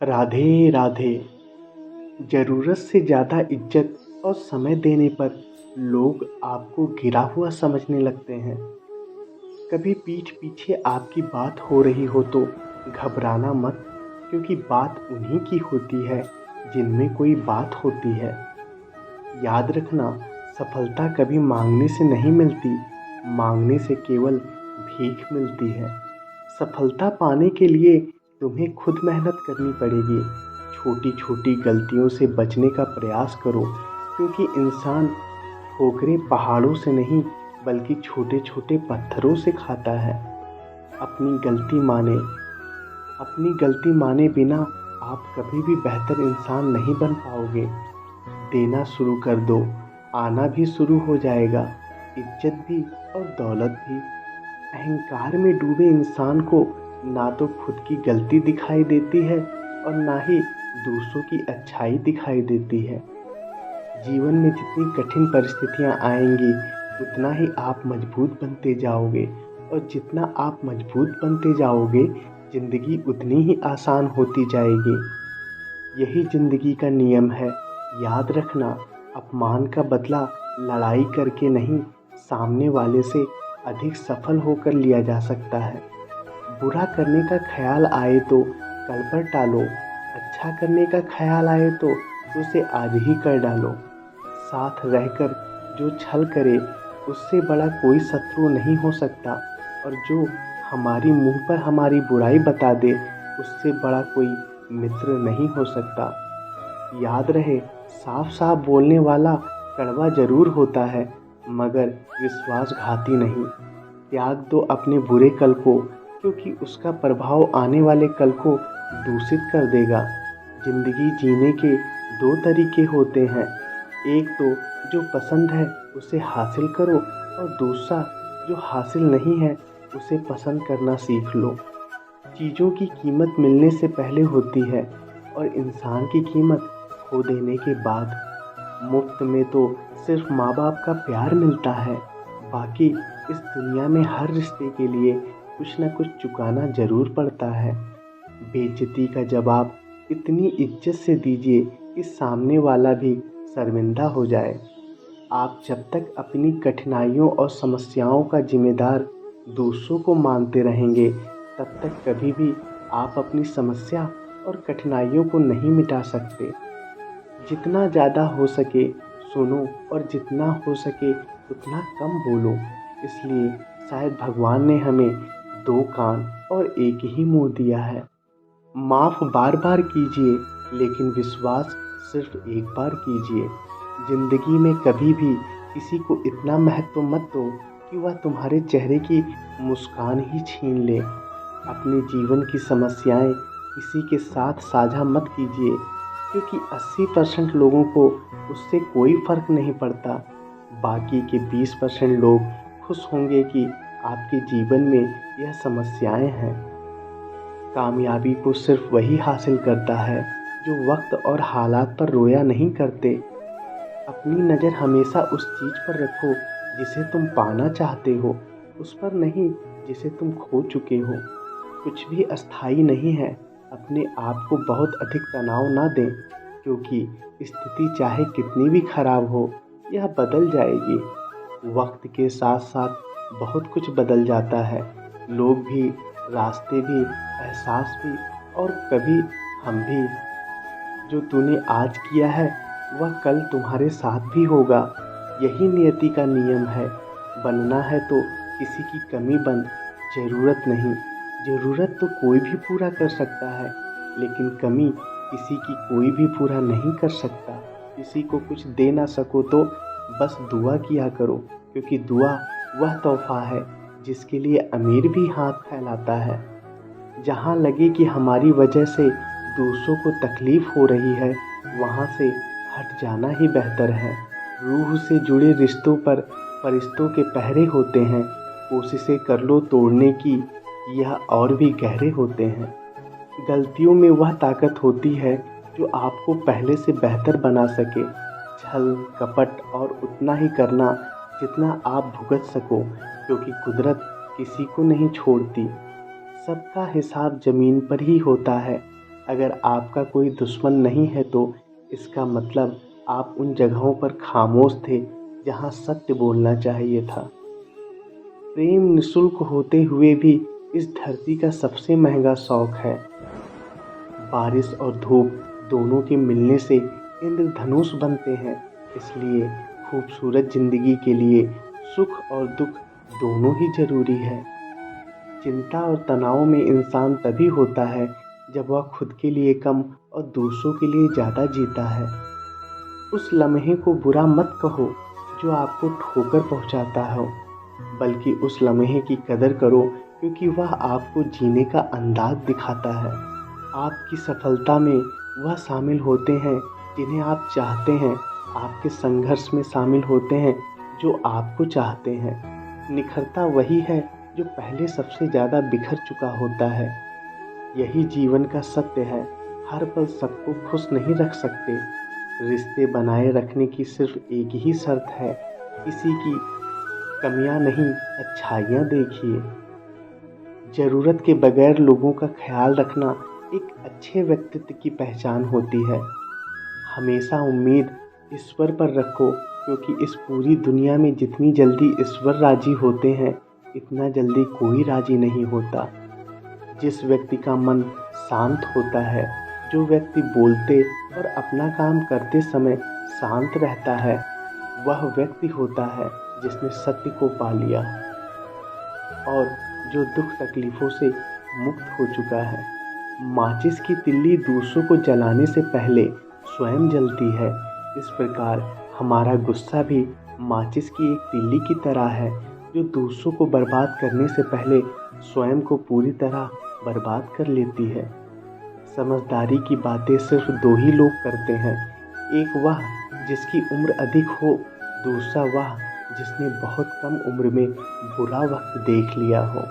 राधे राधे। ज़रूरत से ज़्यादा इज्जत और समय देने पर लोग आपको गिरा हुआ समझने लगते हैं। कभी पीठ पीछे आपकी बात हो रही हो तो घबराना मत, क्योंकि बात उन्हीं की होती है जिनमें कोई बात होती है। याद रखना, सफलता कभी मांगने से नहीं मिलती, मांगने से केवल भीख मिलती है। सफलता पाने के लिए तुम्हें खुद मेहनत करनी पड़ेगी। छोटी छोटी गलतियों से बचने का प्रयास करो, क्योंकि इंसान ठोकरें पहाड़ों से नहीं बल्कि छोटे छोटे पत्थरों से खाता है। अपनी गलती माने अपनी गलती माने बिना आप कभी भी बेहतर इंसान नहीं बन पाओगे। देना शुरू कर दो, आना भी शुरू हो जाएगा, इज्जत भी और दौलत भी। अहंकार में डूबे इंसान को ना तो खुद की गलती दिखाई देती है और ना ही दूसरों की अच्छाई दिखाई देती है। जीवन में जितनी कठिन परिस्थितियां आएंगी, उतना ही आप मजबूत बनते जाओगे, और जितना आप मजबूत बनते जाओगे, जिंदगी उतनी ही आसान होती जाएगी। यही जिंदगी का नियम है। याद रखना, अपमान का बदला लड़ाई करके नहीं, सामने वाले से अधिक सफल होकर लिया जा सकता है। बुरा करने का ख्याल आए तो कल पर टालो, अच्छा करने का ख्याल आए तो उसे आज ही कर डालो। साथ रहकर जो छल करे, उससे बड़ा कोई शत्रु नहीं हो सकता, और जो हमारी मुंह पर हमारी बुराई बता दे, उससे बड़ा कोई मित्र नहीं हो सकता। याद रहे, साफ साफ बोलने वाला कड़वा जरूर होता है, मगर विश्वासघाती नहीं। त्याग दो अपने बुरे कल को, क्योंकि उसका प्रभाव आने वाले कल को दूषित कर देगा। जिंदगी जीने के दो तरीके होते हैं, एक तो जो पसंद है उसे हासिल करो, और दूसरा जो हासिल नहीं है उसे पसंद करना सीख लो। चीज़ों की कीमत मिलने से पहले होती है, और इंसान की कीमत खो देने के बाद। मुफ्त में तो सिर्फ माँ बाप का प्यार मिलता है, बाकी इस दुनिया में हर रिश्ते के लिए कुछ न कुछ चुकाना ज़रूर पड़ता है। बेइज्जती का जवाब इतनी इज्जत से दीजिए कि सामने वाला भी शर्मिंदा हो जाए। आप जब तक अपनी कठिनाइयों और समस्याओं का जिम्मेदार दूसरों को मानते रहेंगे, तब तक कभी भी आप अपनी समस्या और कठिनाइयों को नहीं मिटा सकते। जितना ज़्यादा हो सके सुनो, और जितना हो सके उतना कम बोलो। इसलिए शायद भगवान ने हमें दो कान और एक ही मुंह दिया है। माफ़ बार बार कीजिए, लेकिन विश्वास सिर्फ एक बार कीजिए। जिंदगी में कभी भी किसी को इतना महत्व मत दो कि वह तुम्हारे चेहरे की मुस्कान ही छीन ले। अपने जीवन की समस्याएं किसी के साथ साझा मत कीजिए, क्योंकि 80% लोगों को उससे कोई फर्क नहीं पड़ता। बाकी के 20% लोग खुश होंगे कि आपके जीवन में यह समस्याएं हैं। कामयाबी को सिर्फ वही हासिल करता है जो वक्त और हालात पर रोया नहीं करते। अपनी नज़र हमेशा उस चीज़ पर रखो जिसे तुम पाना चाहते हो, उस पर नहीं जिसे तुम खो चुके हो। कुछ भी अस्थाई नहीं है। अपने आप को बहुत अधिक तनाव ना दें, क्योंकि स्थिति चाहे कितनी भी खराब हो, यह बदल जाएगी। वक्त के साथ साथ बहुत कुछ बदल जाता है, लोग भी, रास्ते भी, एहसास भी, और कभी हम भी। जो तूने आज किया है वह कल तुम्हारे साथ भी होगा। यही नियति का नियम है। बनना है तो किसी की कमी बन, ज़रूरत नहीं। ज़रूरत तो कोई भी पूरा कर सकता है, लेकिन कमी किसी की कोई भी पूरा नहीं कर सकता। किसी को कुछ दे ना सको तो बस दुआ किया करो, क्योंकि दुआ वह तोहफा है जिसके लिए अमीर भी हाथ फैलाता है। जहाँ लगे कि हमारी वजह से दूसरों को तकलीफ़ हो रही है, वहाँ से हट जाना ही बेहतर है। रूह से जुड़े रिश्तों पर फरिश्तों के पहरे होते हैं। कोशिशें कर लो तोड़ने की, यह और भी गहरे होते हैं। गलतियों में वह ताकत होती है जो आपको पहले से बेहतर बना सके। छल कपट और उतना ही करना जितना आप भुगत सको, क्योंकि कुदरत किसी को नहीं छोड़ती। सबका हिसाब ज़मीन पर ही होता है। अगर आपका कोई दुश्मन नहीं है तो इसका मतलब आप उन जगहों पर खामोश थे जहाँ सत्य बोलना चाहिए था। प्रेम निःशुल्क होते हुए भी इस धरती का सबसे महंगा शौक है। बारिश और धूप दोनों के मिलने से इंद्रधनुष बनते हैं। इसलिए खूबसूरत जिंदगी के लिए सुख और दुख दोनों ही जरूरी है। चिंता और तनाव में इंसान तभी होता है जब वह खुद के लिए कम और दूसरों के लिए ज़्यादा जीता है। उस लम्हे को बुरा मत कहो जो आपको ठोकर पहुंचाता हो, बल्कि उस लम्हे की कदर करो क्योंकि वह आपको जीने का अंदाज दिखाता है। आपकी सफलता में वह शामिल होते हैं जिन्हें आप चाहते हैं, आपके संघर्ष में शामिल होते हैं जो आपको चाहते हैं। निखरता वही है जो पहले सबसे ज़्यादा बिखर चुका होता है। यही जीवन का सत्य है। हर पल सबको खुश नहीं रख सकते। रिश्ते बनाए रखने की सिर्फ एक ही शर्त है, किसी की कमियां नहीं, अच्छाइयां देखिए। ज़रूरत के बगैर लोगों का ख्याल रखना एक अच्छे व्यक्तित्व की पहचान होती है। हमेशा उम्मीद ईश्वर पर रखो क्योंकि इस पूरी दुनिया में जितनी जल्दी ईश्वर राजी होते हैं, इतना जल्दी कोई राजी नहीं होता। जिस व्यक्ति का मन शांत होता है, जो व्यक्ति बोलते और अपना काम करते समय शांत रहता है, वह व्यक्ति होता है जिसने सत्य को पा लिया और जो दुख तकलीफ़ों से मुक्त हो चुका है। माचिस की तिल्ली दूसरों को जलाने से पहले स्वयं जलती है। इस प्रकार हमारा गुस्सा भी माचिस की एक तिल्ली की तरह है जो दूसरों को बर्बाद करने से पहले स्वयं को पूरी तरह बर्बाद कर लेती है। समझदारी की बातें सिर्फ दो ही लोग करते हैं, एक वह जिसकी उम्र अधिक हो, दूसरा वह जिसने बहुत कम उम्र में बुरा वक्त देख लिया हो।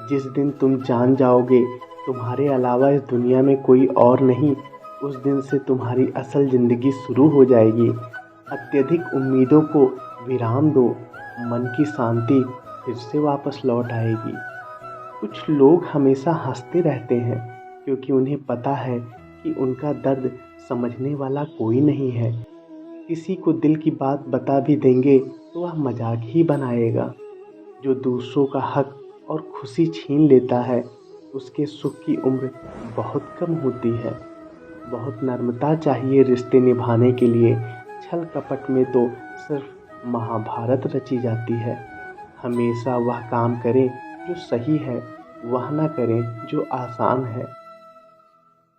जिस दिन तुम जान जाओगे तुम्हारे अलावा इस दुनिया में कोई और नहीं, उस दिन से तुम्हारी असल ज़िंदगी शुरू हो जाएगी। अत्यधिक उम्मीदों को विराम दो, मन की शांति फिर से वापस लौट आएगी। कुछ लोग हमेशा हंसते रहते हैं क्योंकि उन्हें पता है कि उनका दर्द समझने वाला कोई नहीं है। किसी को दिल की बात बता भी देंगे तो वह मजाक ही बनाएगा। जो दूसरों का हक और खुशी छीन लेता है, उसके सुख की उम्र बहुत कम होती है। बहुत नम्रता चाहिए रिश्ते निभाने के लिए। छल कपट में तो सिर्फ महाभारत रची जाती है। हमेशा वह काम करें जो सही है, वह ना करें जो आसान है।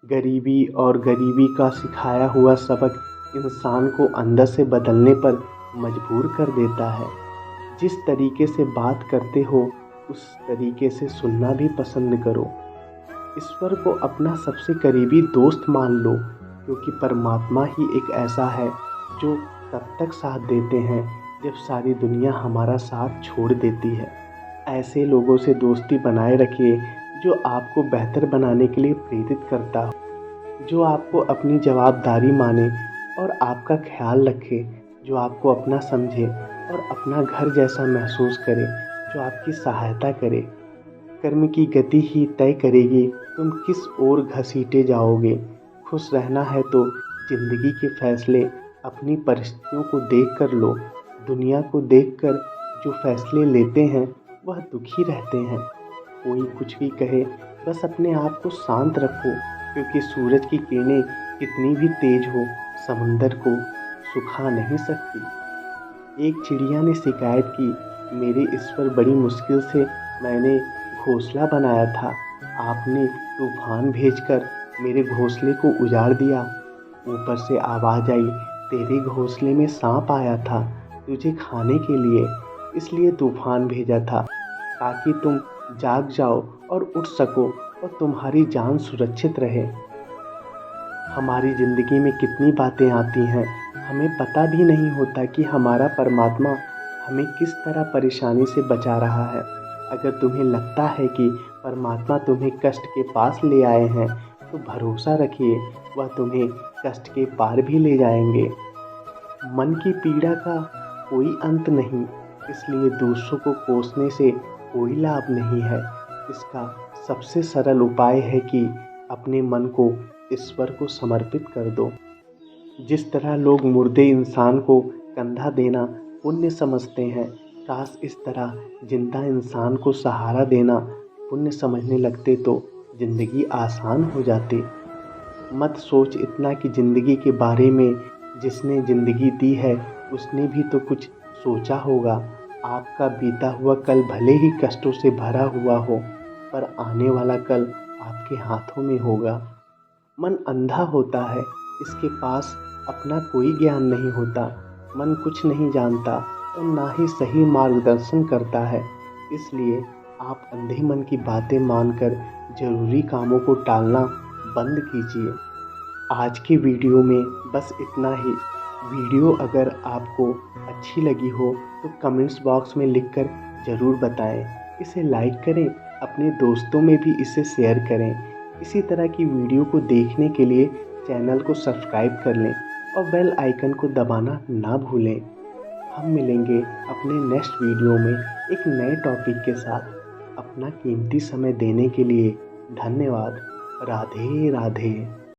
गरीबी और गरीबी का सिखाया हुआ सबक इंसान को अंदर से बदलने पर मजबूर कर देता है। जिस तरीके से बात करते हो उस तरीके से सुनना भी पसंद करो। ईश्वर को अपना सबसे करीबी दोस्त मान लो क्योंकि परमात्मा ही एक ऐसा है जो तब तक साथ देते हैं जब सारी दुनिया हमारा साथ छोड़ देती है। ऐसे लोगों से दोस्ती बनाए रखिए जो आपको बेहतर बनाने के लिए प्रेरित करता हो, जो आपको अपनी जवाबदारी माने और आपका ख्याल रखे, जो आपको अपना समझे और अपना घर जैसा महसूस करे, जो आपकी सहायता करे। कर्म की गति ही तय करेगी तुम किस ओर घसीटे जाओगे। खुश रहना है तो जिंदगी के फैसले अपनी परिस्थितियों को देखकर लो। दुनिया को देखकर जो फैसले लेते हैं वह दुखी रहते हैं। कोई कुछ भी कहे, बस अपने आप को शांत रखो क्योंकि सूरज की किरणें कितनी भी तेज हो, समुंदर को सुखा नहीं सकती। एक चिड़िया ने शिकायत की, मेरे ईश्वर बड़ी मुश्किल से मैंने घोंसला बनाया था, आपने तूफान भेजकर मेरे घोंसले को उजाड़ दिया। ऊपर से आवाज़ आई, तेरे घोंसले में सांप आया था तुझे खाने के लिए, इसलिए तूफान भेजा था ताकि तुम जाग जाओ और उठ सको और तुम्हारी जान सुरक्षित रहे। हमारी ज़िंदगी में कितनी बातें आती हैं, हमें पता भी नहीं होता कि हमारा परमात्मा हमें किस तरह परेशानी से बचा रहा है। अगर तुम्हें लगता है कि परमात्मा तुम्हें कष्ट के पास ले आए हैं तो भरोसा रखिए वह तुम्हें कष्ट के पार भी ले जाएंगे। मन की पीड़ा का कोई अंत नहीं, इसलिए दूसरों को कोसने से कोई लाभ नहीं है। इसका सबसे सरल उपाय है कि अपने मन को ईश्वर को समर्पित कर दो। जिस तरह लोग मुर्दे इंसान को कंधा देना पुण्य समझते हैं, काश इस तरह जिंदा इंसान को सहारा देना पुण्य समझने लगते तो ज़िंदगी आसान हो जाती। मत सोच इतना कि ज़िंदगी के बारे में जिसने ज़िंदगी दी है उसने भी तो कुछ सोचा होगा। आपका बीता हुआ कल भले ही कष्टों से भरा हुआ हो, पर आने वाला कल आपके हाथों में होगा। मन अंधा होता है, इसके पास अपना कोई ज्ञान नहीं होता। मन कुछ नहीं जानता और ना ही सही मार्गदर्शन करता है। इसलिए आप अंधे मन की बातें मानकर ज़रूरी कामों को टालना बंद कीजिए। आज की वीडियो में बस इतना ही। वीडियो अगर आपको अच्छी लगी हो तो कमेंट्स बॉक्स में लिखकर ज़रूर बताएं। इसे लाइक करें, अपने दोस्तों में भी इसे शेयर करें। इसी तरह की वीडियो को देखने के लिए चैनल को सब्सक्राइब कर लें और बेल आइकन को दबाना ना भूलें। हम मिलेंगे अपने नेक्स्ट वीडियो में एक नए टॉपिक के साथ। अपना कीमती समय देने के लिए धन्यवाद। राधे राधे।